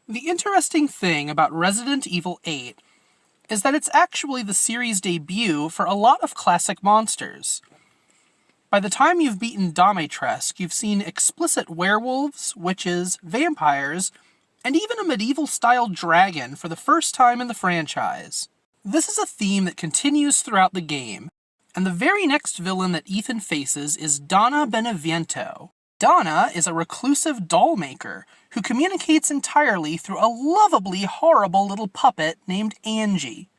The interesting thing about Resident Evil 8 is that it's actually the series' debut for a lot of classic monsters. By the time you've beaten Dimitrescu, you've seen explicit werewolves, witches, vampires, and even a medieval-style dragon for the first time in the franchise. This is a theme that continues throughout the game, and the very next villain that Ethan faces is Donna Beneviento. Donna is a reclusive doll maker who communicates entirely through a lovably horrible little puppet named Angie.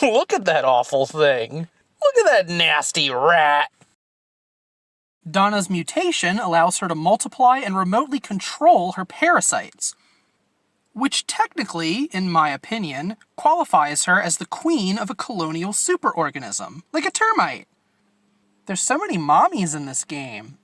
Look at that awful thing! Look at that nasty rat! Donna's mutation allows her to multiply and remotely control her parasites, which technically, in my opinion, qualifies her as the queen of a colonial superorganism, like a termite. There's so many mommies in this game.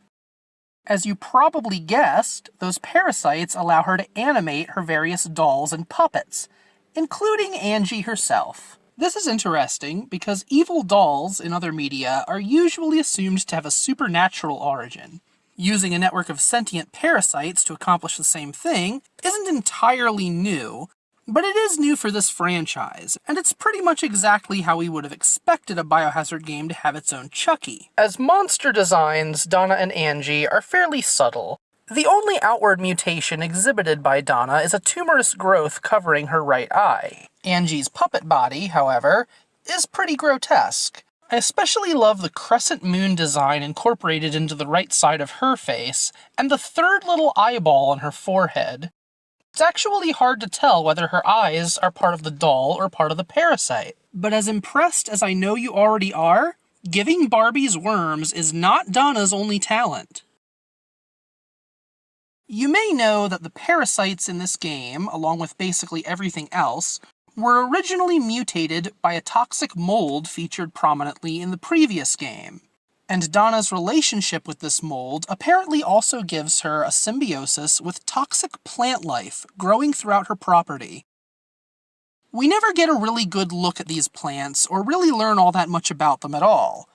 As you probably guessed, those parasites allow her to animate her various dolls and puppets, including Angie herself. This is interesting because evil dolls in other media are usually assumed to have a supernatural origin. Using a network of sentient parasites to accomplish the same thing isn't entirely new, but it is new for this franchise, and it's pretty much exactly how we would have expected a Biohazard game to have its own Chucky. As monster designs, Donna and Angie are fairly subtle. The only outward mutation exhibited by Donna is a tumorous growth covering her right eye. Angie's puppet body, however, is pretty grotesque. I especially love the crescent moon design incorporated into the right side of her face, and the third little eyeball on her forehead. It's actually hard to tell whether her eyes are part of the doll or part of the parasite. But as impressed as I know you already are, giving Barbies worms is not Donna's only talent. You may know that the parasites in this game, along with basically everything else, were originally mutated by a toxic mold featured prominently in the previous game. And Donna's relationship with this mold apparently also gives her a symbiosis with toxic plant life growing throughout her property. We never get a really good look at these plants or really learn all that much about them at all,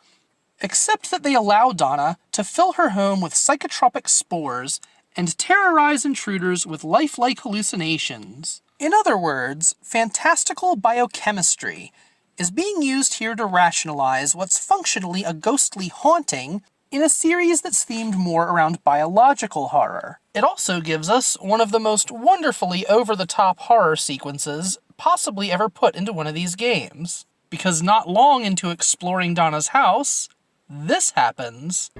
except that they allow Donna to fill her home with psychotropic spores and terrorize intruders with lifelike hallucinations. In other words, fantastical biochemistry is being used here to rationalize what's functionally a ghostly haunting in a series that's themed more around biological horror. It also gives us one of the most wonderfully over-the-top horror sequences possibly ever put into one of these games. Because not long into exploring Donna's house, this happens.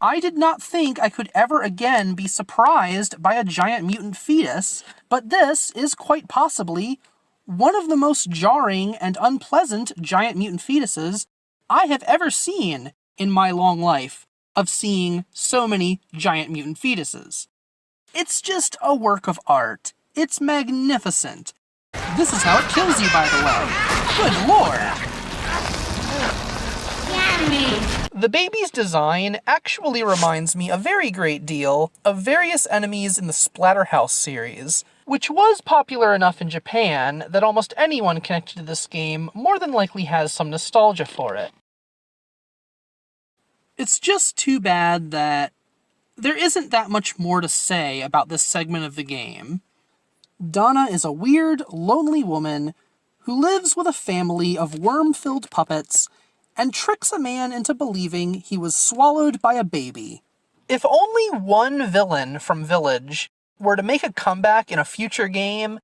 I did not think I could ever again be surprised by a giant mutant fetus, but this is quite possibly one of the most jarring and unpleasant giant mutant fetuses I have ever seen in my long life of seeing so many giant mutant fetuses. It's just a work of art. It's magnificent. This is how it kills you, by the way. Good lord! The baby's design actually reminds me a very great deal of various enemies in the Splatterhouse series, which was popular enough in Japan that almost anyone connected to this game more than likely has some nostalgia for it. It's just too bad that there isn't that much more to say about this segment of the game. Donna is a weird, lonely woman who lives with a family of worm-filled puppets and tricks a man into believing he was swallowed by a baby. If only one villain from Village were to make a comeback in a future game,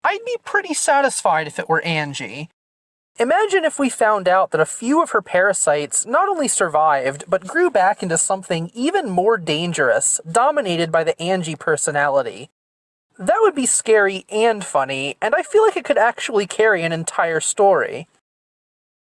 I'd be pretty satisfied if it were Angie. Imagine if we found out that a few of her parasites not only survived, but grew back into something even more dangerous, dominated by the Angie personality. That would be scary and funny, and I feel like it could actually carry an entire story.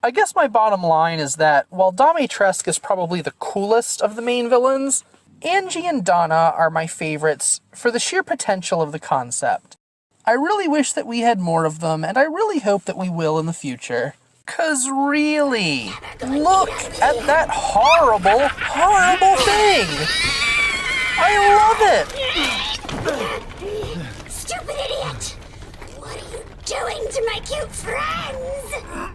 I guess my bottom line is that, while Dimitrescu is probably the coolest of the main villains, Angie and Donna are my favorites for the sheer potential of the concept. I really wish that we had more of them, and I really hope that we will in the future. 'Cause really, look at that horrible, horrible thing! I love it! Stupid idiot! What are you cute friends!